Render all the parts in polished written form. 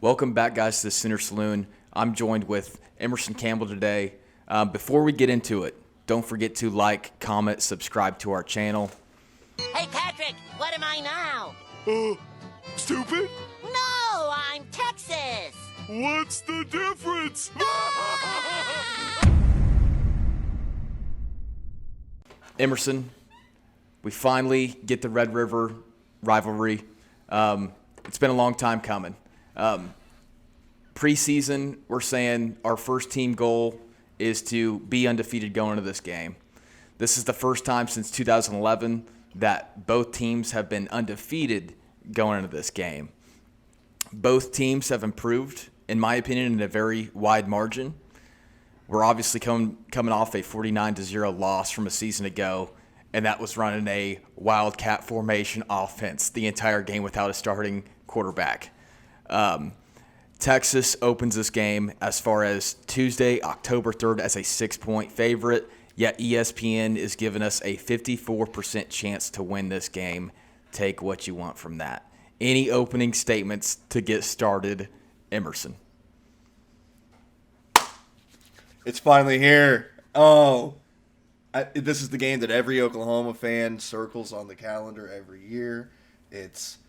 Welcome back, guys, to the Center Saloon. I'm joined with Emerson Campbell today. Before we get into it, don't forget to like, comment, subscribe to our channel. Hey, Patrick, what am I now? Stupid? No, I'm Texas. What's the difference? Emerson, we finally get the Red River Rivalry. It's been a long time coming. Preseason, we're saying our first team goal is to be undefeated going into this game. This is the first time since 2011 that both teams have been undefeated going into this game. Both teams have improved, in my opinion, in a very wide margin. We're obviously coming off a 49-0 loss from a season ago, and that was running a wildcat formation offense the entire game without a starting quarterback. Texas opens this game as far as Tuesday, October 3rd, as a 6-point favorite, yet ESPN is giving us a 54% chance to win this game. Take what you want from that. Any opening statements to get started, Emerson? It's finally here. This is the game that every Oklahoma fan circles on the calendar every year. It's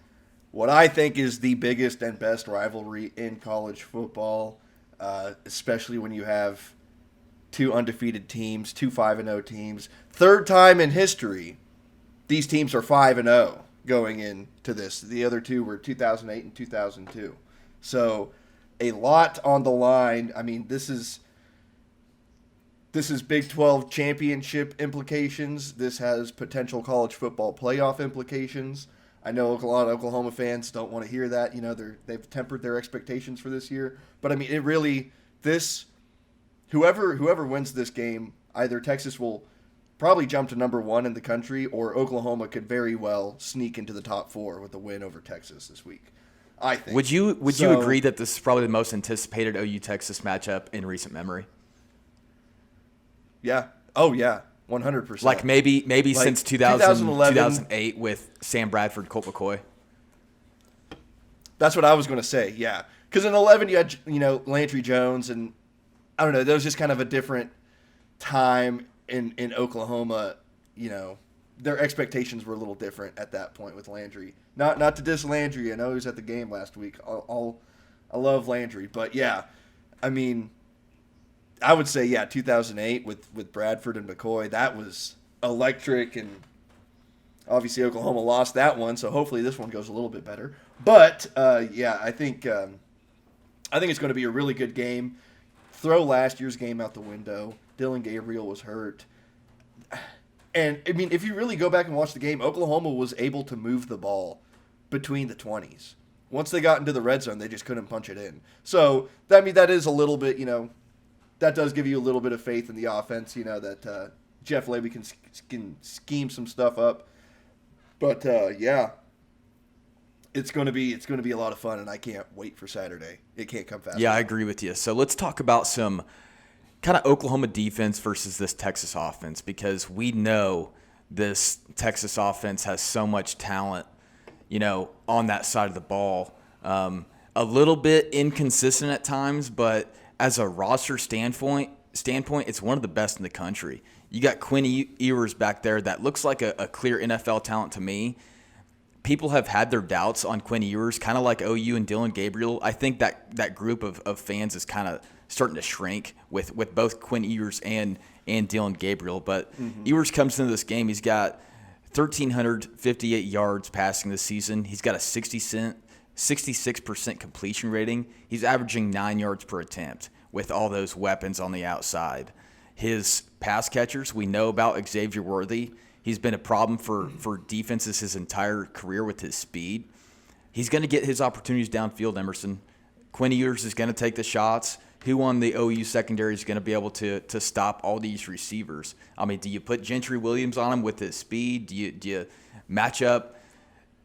what I think is the biggest and best rivalry in college football, especially when you have two undefeated teams, two 5-0 teams. Third time in history, these teams are 5-0 going into this. The other two were 2008 and 2002. So a lot on the line. I mean, this is Big 12 championship implications. This has potential college football playoff implications. I know a lot of Oklahoma fans don't want to hear that. You know, they've tempered their expectations for this year. But, I mean, it really – whoever wins this game, either Texas will probably jump to number 1 in the country, or Oklahoma could very well sneak into the top 4 with a win over Texas this week, I think. Would you agree that this is probably the most anticipated OU-Texas matchup in recent memory? Yeah. Oh, yeah. 100%. Like maybe since 2008 with Sam Bradford, Colt McCoy. That's what I was going to say, yeah. Because in 11 you had, Landry Jones, and I don't know, that was just kind of a different time in Oklahoma. Their expectations were a little different at that point with Landry. Not to diss Landry. I know he was at the game last week. I love Landry. But, yeah, I mean, I would say, 2008 with Bradford and McCoy, that was electric, and obviously Oklahoma lost that one, so hopefully this one goes a little bit better. But, I think it's going to be a really good game. Throw last year's game out the window. Dylan Gabriel was hurt. And, I mean, if you really go back and watch the game, Oklahoma was able to move the ball between the 20s. Once they got into the red zone, they just couldn't punch it in. So, that is a little bit, that does give you a little bit of faith in the offense, that Jeff Lebby can scheme some stuff up. But, it's going to be a lot of fun, and I can't wait for Saturday. It can't come fast. Yeah, I agree with you. So let's talk about some kind of Oklahoma defense versus this Texas offense, because we know this Texas offense has so much talent, on that side of the ball. A little bit inconsistent at times, but as a roster standpoint, it's one of the best in the country. You got Quinn Ewers back there that looks like a clear NFL talent to me. People have had their doubts on Quinn Ewers, kind of like OU and Dylan Gabriel. I think that group of fans is kind of starting to shrink with both Quinn Ewers and Dylan Gabriel. But Ewers comes into this game. He's got 1,358 yards passing this season. He's got a 66% completion rating. He's averaging 9 yards per attempt with all those weapons on the outside. His pass catchers, we know about Xavier Worthy. He's been a problem for defenses his entire career with his speed. He's going to get his opportunities downfield, Emerson. Quinn Ewers is going to take the shots. Who on the OU secondary is going to be able to stop all these receivers? I mean, do you put Gentry Williams on him with his speed? Do you match up,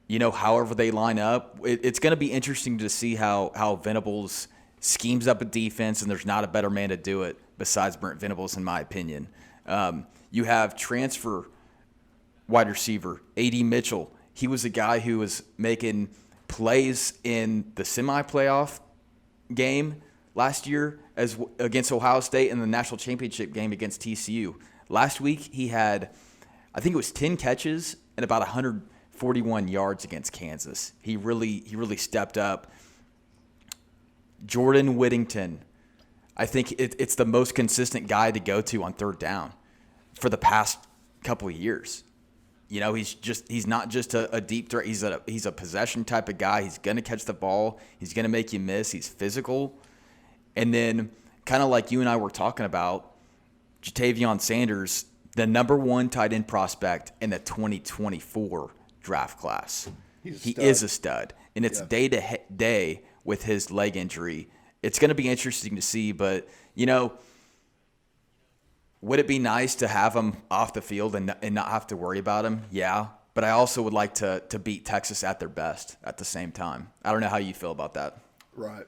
however they line up? It's going to be interesting to see how Venables schemes up a defense, and there's not a better man to do it besides Brent Venables, in my opinion. You have transfer wide receiver, A.D. Mitchell. He was a guy who was making plays in the semi-playoff game last year against Ohio State and the national championship game against TCU. Last week he had, I think it was 10 catches and about 141 yards against Kansas. He really stepped up. Jordan Whittington, I think it's the most consistent guy to go to on third down for the past couple of years. You know, he's not just a deep threat. He's a possession type of guy. He's going to catch the ball. He's going to make you miss. He's physical. And then kind of like you and I were talking about, Jatavion Sanders, the number 1 tight end prospect in the 2024 draft class. He is a stud. And it's day to day with his leg injury. It's going to be interesting to see, but, you know, would it be nice to have him off the field and not have to worry about him? Yeah, but I also would like to beat Texas at their best at the same time. I don't know how you feel about that. Right.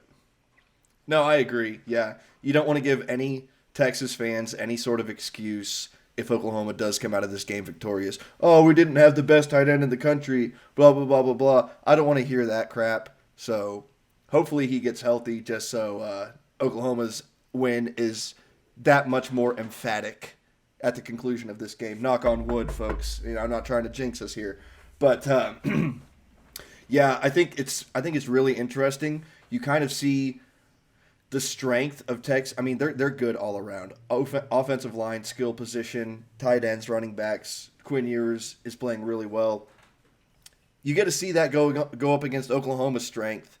No, I agree. Yeah, you don't want to give any Texas fans any sort of excuse if Oklahoma does come out of this game victorious. Oh, we didn't have the best tight end in the country, blah, blah, blah, blah, blah. I don't want to hear that crap. So hopefully he gets healthy just so Oklahoma's win is that much more emphatic at the conclusion of this game. Knock on wood, folks. You know, I'm not trying to jinx us here, but yeah, I think it's really interesting. You kind of see the strength of Texas. I mean, they're good all around. Offensive line, skill position, tight ends, running backs. Quinn Ewers is playing really well. You get to see that go up against Oklahoma's strength,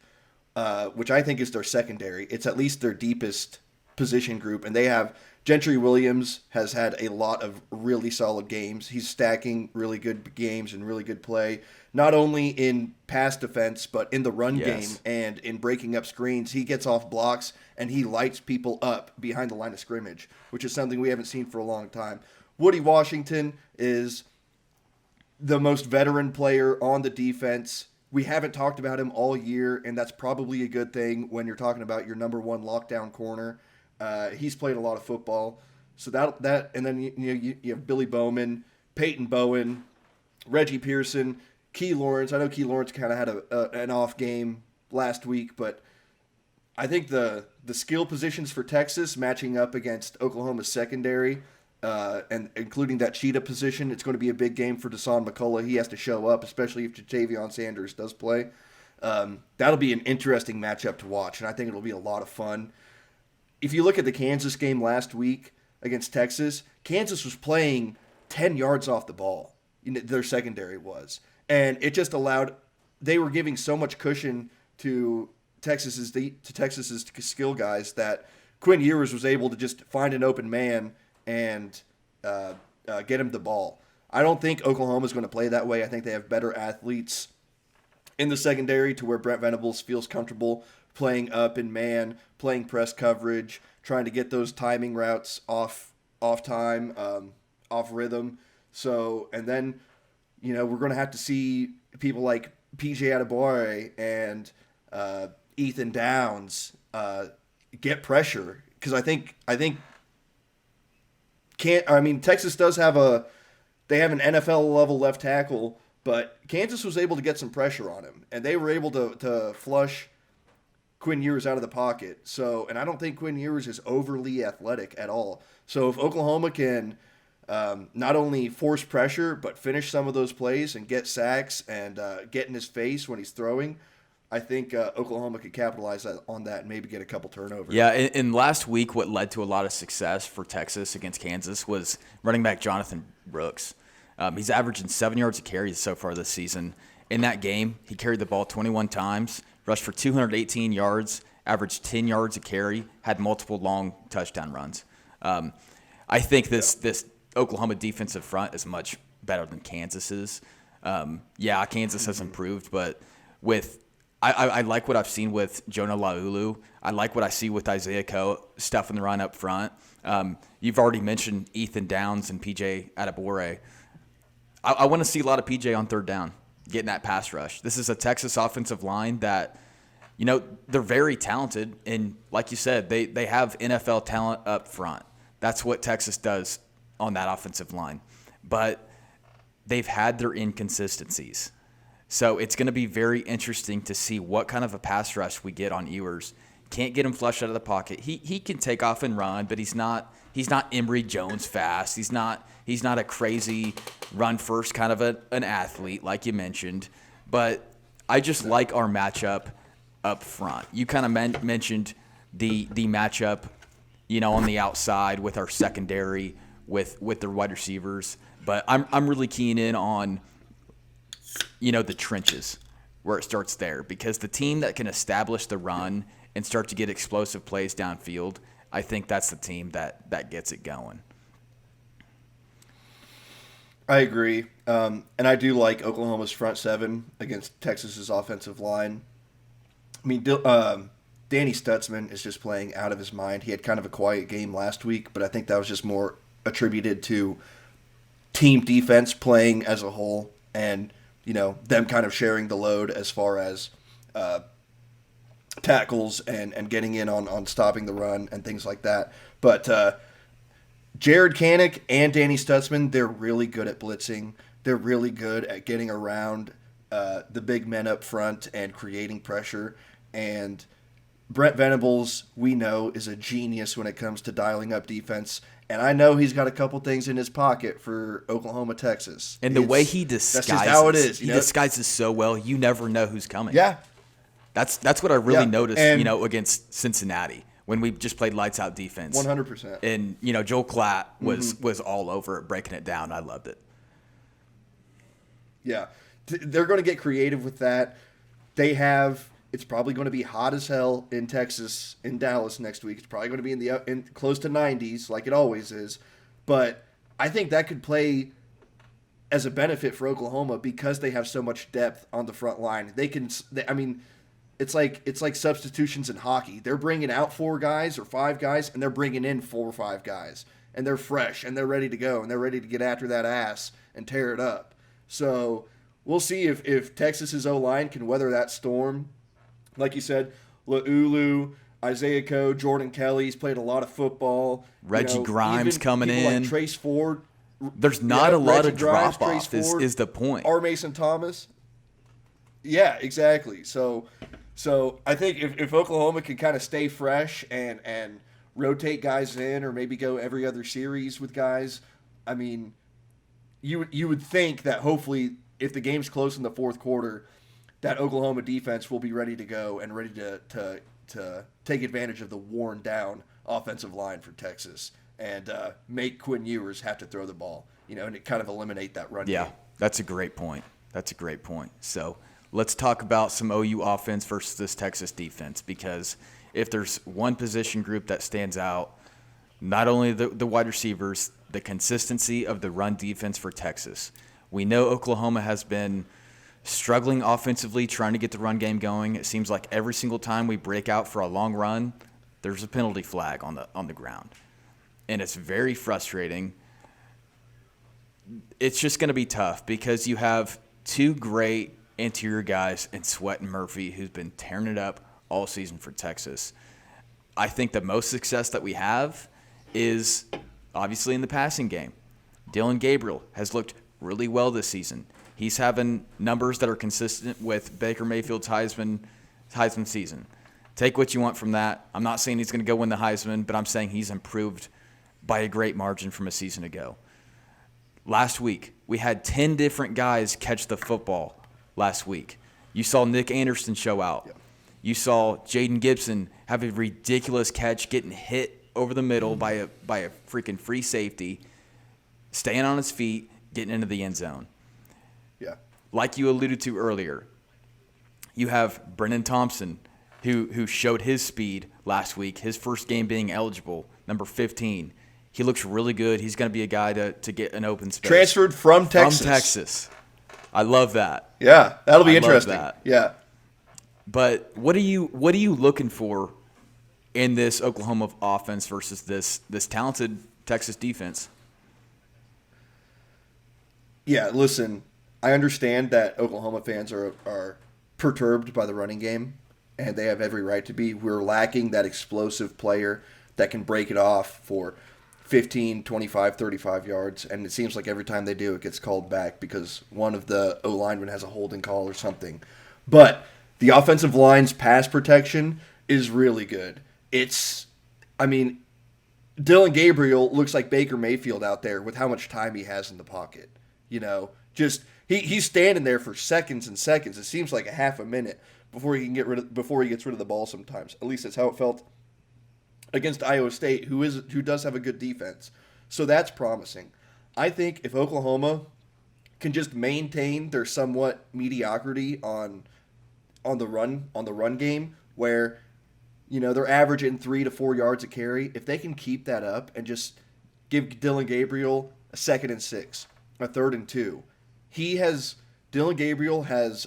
which I think is their secondary. It's at least their deepest position group, and they have Gentry Williams has had a lot of really solid games. He's stacking really good games and really good play, not only in pass defense, but in the run game and in breaking up screens. He gets off blocks, and he lights people up behind the line of scrimmage, which is something we haven't seen for a long time. Woody Washington is the most veteran player on the defense. We haven't talked about him all year, and that's probably a good thing when you're talking about your number 1 lockdown corner. He's played a lot of football, so that and then you have Billy Bowman, Peyton Bowen, Reggie Pearson, Key Lawrence. I know Key Lawrence kind of had an off game last week, but I think the skill positions for Texas matching up against Oklahoma's secondary, and including that cheetah position, it's going to be a big game for Deshaun McCullough. He has to show up, especially if Jatavion Sanders does play. That'll be an interesting matchup to watch, and I think it'll be a lot of fun. If you look at the Kansas game last week against Texas, Kansas was playing 10 yards off the ball. Their secondary was. And it just allowed – they were giving so much cushion to Texas's skill guys that Quinn Ewers was able to just find an open man and get him the ball. I don't think Oklahoma's going to play that way. I think they have better athletes in the secondary to where Brent Venables feels comfortable playing up in man, playing press coverage, trying to get those timing routes off time, off rhythm. So, and then, we're going to have to see people like PJ Adebawore and Ethan Downs get pressure, because I think Texas does have an NFL level left tackle, but Kansas was able to get some pressure on him, and they were able to flush Quinn Ewers out of the pocket. So, and I don't think Quinn Ewers is overly athletic at all. So if Oklahoma can not only force pressure, but finish some of those plays and get sacks and get in his face when he's throwing, I think Oklahoma could capitalize on that and maybe get a couple turnovers. Yeah, and last week what led to a lot of success for Texas against Kansas was running back Jonathan Brooks. He's averaging 7 yards a carry so far this season. In that game, he carried the ball 21 times, rushed for 218 yards, averaged 10 yards a carry, had multiple long touchdown runs. I think this Oklahoma defensive front is much better than Kansas's. Kansas has improved, but I like what I've seen with Jonah Laulu. I like what I see with Isaiah Coe stuffing the run up front. You've already mentioned Ethan Downs and PJ Adebawore. I want to see a lot of PJ on third down, getting that pass rush. This is a Texas offensive line that, they're very talented. And like you said, they have NFL talent up front. That's what Texas does on that offensive line. But they've had their inconsistencies. So it's going to be very interesting to see what kind of a pass rush we get on Ewers. Can't get him flush out of the pocket. He can take off and run, but he's not Emory Jones fast. He's not a crazy run first kind of an athlete like you mentioned. But I just like our matchup up front. You kind of mentioned the matchup, on the outside with our secondary with the wide receivers. But I'm really keying in on, the trenches where it starts there, because the team that can establish the run and start to get explosive plays downfield, I think that's the team that gets it going. I agree. And I do like Oklahoma's front seven against Texas's offensive line. I mean, Danny Stutzman is just playing out of his mind. He had kind of a quiet game last week, but I think that was just more attributed to team defense playing as a whole and, them kind of sharing the load as far as tackles and getting in on stopping the run and things like that. But Jared Kanik and Danny Stutzman, they're really good at blitzing. They're really good at getting around the big men up front and creating pressure. And Brent Venables, we know, is a genius when it comes to dialing up defense. And I know he's got a couple things in his pocket for Oklahoma, Texas. And the way he disguises, that's just how it is. He disguises so well, you never know who's coming. Yeah. That's what I really noticed, against Cincinnati when we just played lights out defense. 100%. And Joel Klatt was all over it, breaking it down. I loved it. Yeah, they're going to get creative with that. It's probably going to be hot as hell in Texas, in Dallas next week. It's probably going to be in close to 90s, like it always is. But I think that could play as a benefit for Oklahoma because they have so much depth on the front line. It's like substitutions in hockey. They're bringing out 4 guys or 5 guys, and they're bringing in 4 or 5 guys, and they're fresh and they're ready to go and they're ready to get after that ass and tear it up. So we'll see if Texas's O-line can weather that storm. Like you said, Laulu, Isaiah Coe, Jordan Kelly's played a lot of football. Reggie Grimes coming in. Like Trace Ford. There's not a lot of drop-off is the point. R. Mason Thomas. Yeah, exactly. So I think if Oklahoma can kind of stay fresh and rotate guys in or maybe go every other series with guys, I mean, you would think that hopefully if the game's close in the fourth quarter, that Oklahoma defense will be ready to go and ready to take advantage of the worn-down offensive line for Texas and make Quinn Ewers have to throw the ball, and it kind of eliminate that run game. That's a great point. So let's talk about some OU offense versus this Texas defense, because if there's one position group that stands out, not only the wide receivers, the consistency of the run defense for Texas. We know Oklahoma has been struggling offensively, trying to get the run game going. It seems like every single time we break out for a long run, there's a penalty flag on the ground. And it's very frustrating. It's just going to be tough because you have 2 great interior guys in Sweat and Murphy who's been tearing it up all season for Texas. I think the most success that we have is obviously in the passing game. Dylan Gabriel has looked really well this season. He's having numbers that are consistent with Baker Mayfield's Heisman season. Take what you want from that. I'm not saying he's going to go win the Heisman, but I'm saying he's improved by a great margin from a season ago. Last week, we had 10 different guys catch the football last week. You saw Nick Anderson show out. Yep. You saw Jaden Gibson have a ridiculous catch getting hit over the middle by a freaking free safety, staying on his feet, getting into the end zone. Yeah. Like you alluded to earlier, you have Brennan Thompson, who showed his speed last week, his first game being eligible, number 15. He looks really good. He's going to be a guy to get an open space. Transferred from Texas. From Texas. I love that. Yeah, that'll be interesting. Love that. Yeah. But what are you looking for in this Oklahoma offense versus this talented Texas defense? Yeah, listen, I understand that Oklahoma fans are perturbed by the running game, and they have every right to be. We're lacking that explosive player that can break it off for 15, 25, 35 yards, and it seems like every time they do, it gets called back because one of the O-linemen has a holding call or something. But the offensive line's pass protection is really good. I mean, Dylan Gabriel looks like Baker Mayfield out there with how much time he has in the pocket. Just he's standing there for seconds and seconds. It seems like a half a minute before he gets rid of the ball sometimes. At least that's how it felt against Iowa State, who does have a good defense. So that's promising. I think if Oklahoma can just maintain their somewhat mediocrity on the run game, where they're averaging 3 to 4 yards a carry, if they can keep that up and just give Dylan Gabriel a 2nd and 6, a 3rd and 2, Dylan Gabriel has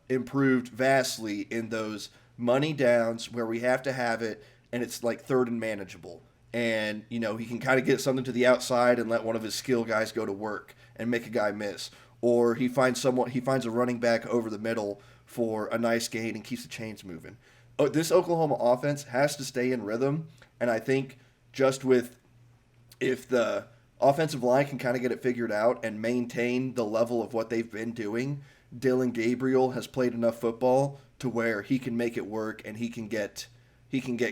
improved vastly in those money downs where we have to have it and it's like 3rd and manageable. And, he can kind of get something to the outside and let one of his skill guys go to work and make a guy miss. Or he finds a running back over the middle for a nice gain and keeps the chains moving. This Oklahoma offense has to stay in rhythm. And I think if the offensive line can kind of get it figured out and maintain the level of what they've been doing, Dylan Gabriel has played enough football to where he can make it work and he can get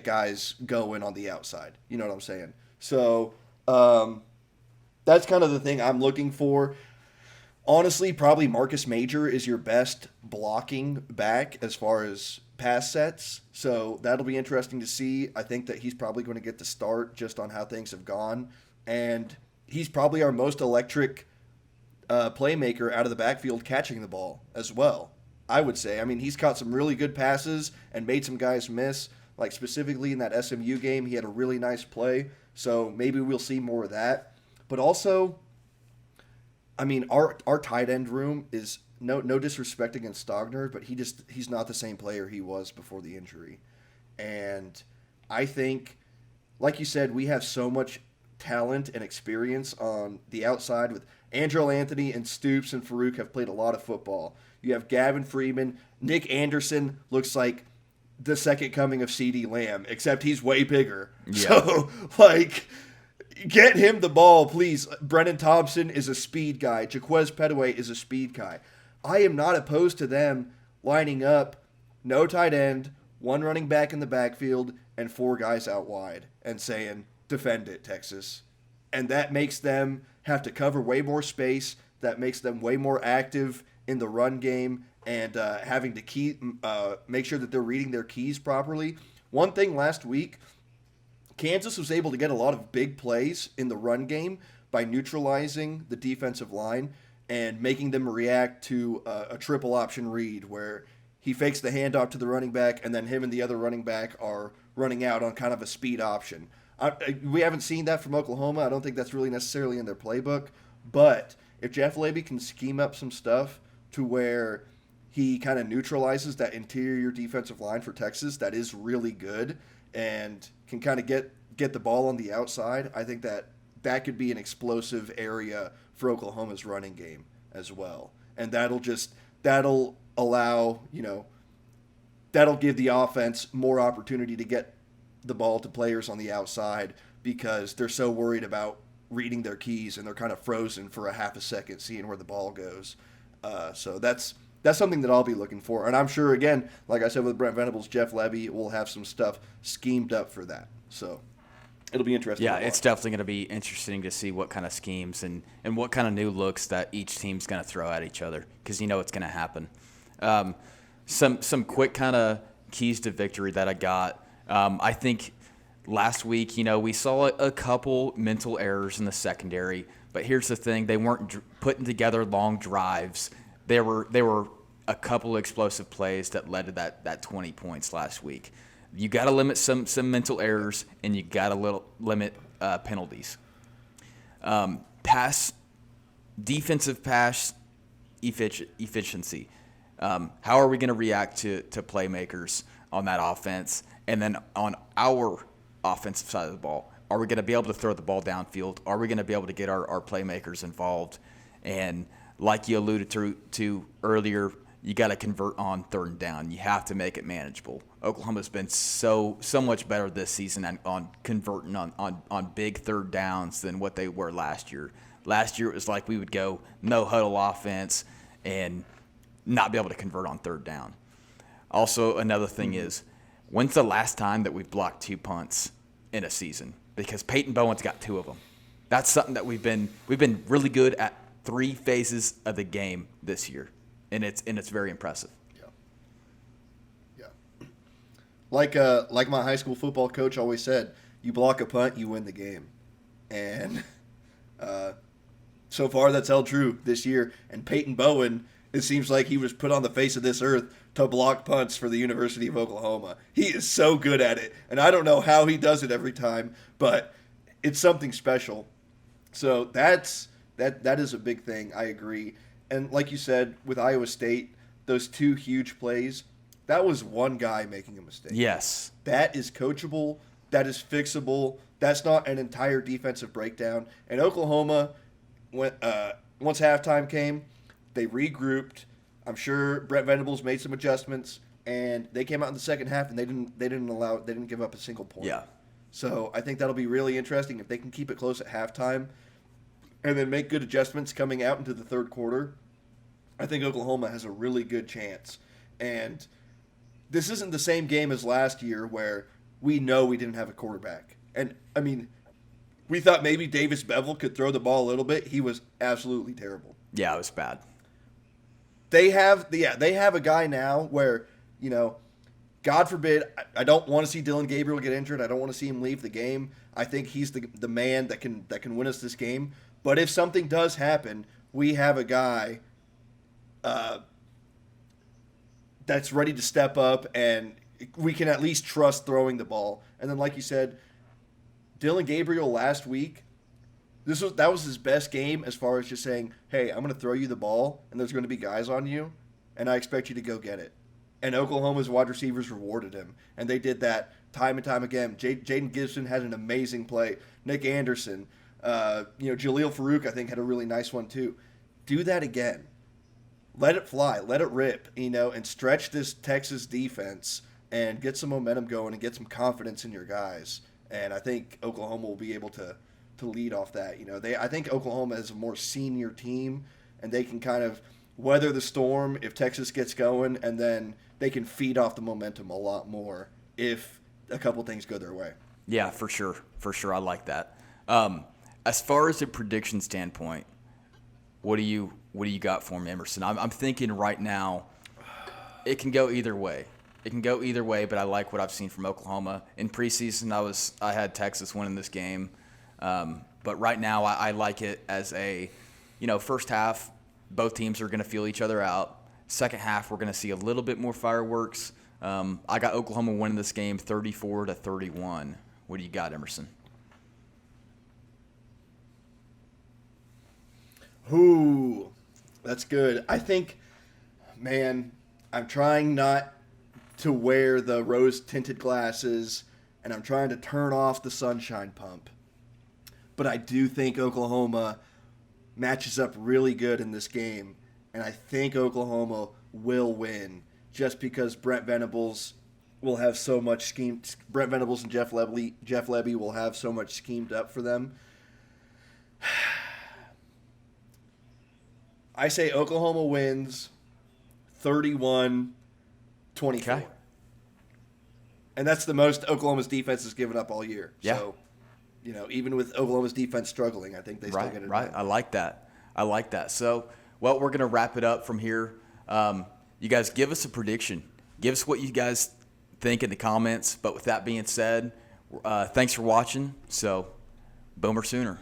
guys going on the outside. You know what I'm saying? So that's kind of the thing I'm looking for. Honestly, probably Marcus Major is your best blocking back as far as pass sets. So that'll be interesting to see. I think that he's probably going to get the start just on how things have gone. And he's probably our most electric playmaker out of the backfield catching the ball as well, I would say. I mean, he's caught some really good passes and made some guys miss. Like specifically in that SMU game, he had a really nice play. So maybe we'll see more of that. But also, I mean, our tight end room is no disrespect against Stogner, but he's not the same player he was before the injury. And I think, like you said, we have so much talent and experience on the outside with Andrel Anthony and Stoops and Farouk have played a lot of football. You have Gavin Freeman. Nick Anderson looks like the second coming of CeeDee Lamb, except he's way bigger. Yeah. So, get him the ball, please. Brennan Thompson is a speed guy. Jaquez Petaway is a speed guy. I am not opposed to them lining up no tight end, 1 running back in the backfield, and 4 guys out wide and saying, defend it, Texas. And that makes them have to cover way more space. That makes them way more active in the run game and having to make sure that they're reading their keys properly. One thing last week, Kansas was able to get a lot of big plays in the run game by neutralizing the defensive line and making them react to a triple option read where he fakes the handoff to the running back and then him and the other running back are running out on kind of a speed option. We haven't seen that from Oklahoma. I don't think that's really necessarily in their playbook. But if Jeff Lebby can scheme up some stuff to where he kind of neutralizes that interior defensive line for Texas, that is really good, and can kind of get the ball on the outside, I think that could be an explosive area for Oklahoma's running game as well. And that'll allow, that'll give the offense more opportunity to get the ball to players on the outside because they're so worried about reading their keys and they're kind of frozen for a half a second seeing where the ball goes. So that's something that I'll be looking for. And I'm sure, again, like I said with Brent Venables, Jeff Lebby will have some stuff schemed up for that. So it'll be interesting. Yeah, it's definitely going to be interesting to see what kind of schemes and what kind of new looks that each team's going to throw at each other because it's going to happen. Some quick kind of keys to victory that I got. I think last week, we saw a couple mental errors in the secondary, but here's the thing. They weren't putting together long drives. There were a couple explosive plays that led to that 20 points last week. You got to limit some mental errors, and you got to limit penalties. Defensive pass efficiency. How are we going to react to playmakers on that offense? And then on our offensive side of the ball, are we going to be able to throw the ball downfield? Are we going to be able to get our playmakers involved? And like you alluded to earlier, you got to convert on 3rd down. You have to make it manageable. Oklahoma's been so much better this season on converting on big 3rd downs than what they were last year. Last year it was like we would go no huddle offense and not be able to convert on 3rd down. Also, another thing is When's the last time that we've blocked 2 punts in a season? Because Peyton Bowen's got 2 of them. That's something that we've been really good at 3 phases of the game this year, and it's very impressive. Yeah. Like my high school football coach always said, you block a punt, you win the game. And so far that's held true this year. And Peyton Bowen, it seems like he was put on the face of this earth to block punts for the University of Oklahoma. He is so good at it. And I don't know how he does it every time, but it's something special. So that is a big thing. I agree. And like you said, with Iowa State, those 2 huge plays, that was one guy making a mistake. Yes. That is coachable. That is fixable. That's not an entire defensive breakdown. And Oklahoma, once halftime came, they regrouped. I'm sure Brent Venables made some adjustments, and they came out in the second half and they didn't give up a single point. Yeah. So I think that'll be really interesting if they can keep it close at halftime and then make good adjustments coming out into the third quarter. I think Oklahoma has a really good chance. And this isn't the same game as last year where we know we didn't have a quarterback. And, I mean, we thought maybe Davis Bevell could throw the ball a little bit. He was absolutely terrible. Yeah, it was bad. They have a guy now where, God forbid, I don't want to see Dylan Gabriel get injured. I don't want to see him leave the game. I think he's the man that can win us this game. But if something does happen, we have a guy that's ready to step up, and we can at least trust throwing the ball. And then, like you said, Dylan Gabriel last week, that was his best game as far as just saying, hey, I'm going to throw you the ball, and there's going to be guys on you, and I expect you to go get it. And Oklahoma's wide receivers rewarded him, and they did that time and time again. Jaden Gibson had an amazing play. Nick Anderson, Jaleel Farouk, I think, had a really nice one too. Do that again. Let it fly. Let it rip, and stretch this Texas defense and get some momentum going and get some confidence in your guys. And I think Oklahoma will be able to lead off that. I think Oklahoma is a more senior team, and they can kind of weather the storm if Texas gets going, and then they can feed off the momentum a lot more if a couple things go their way. Yeah, for sure. For sure. I like that. As far as a prediction standpoint, what do you got for me, Emerson? I'm thinking right now it can go either way. It can go either way, but I like what I've seen from Oklahoma. In preseason, I had Texas winning this game. But right now I like it as first half, both teams are going to feel each other out. Second half, we're going to see a little bit more fireworks. I got Oklahoma winning this game 34-31. What do you got, Emerson? Ooh, that's good. I think, man, I'm trying not to wear the rose-tinted glasses, and I'm trying to turn off the sunshine pump. But I do think Oklahoma matches up really good in this game, and I think Oklahoma will win just because Brent Venables will have so much schemed. Brent Venables and Jeff Lebby will have so much schemed up for them. I say Oklahoma wins 31-24. Okay. And that's the most Oklahoma's defense has given up all year. Yeah. So, even with Oklahoma's defense struggling, I think they still get it right. done. I like that. So, we're going to wrap it up from here. You guys give us a prediction. Give us what you guys think in the comments. But with that being said, thanks for watching. So, Boomer Sooner.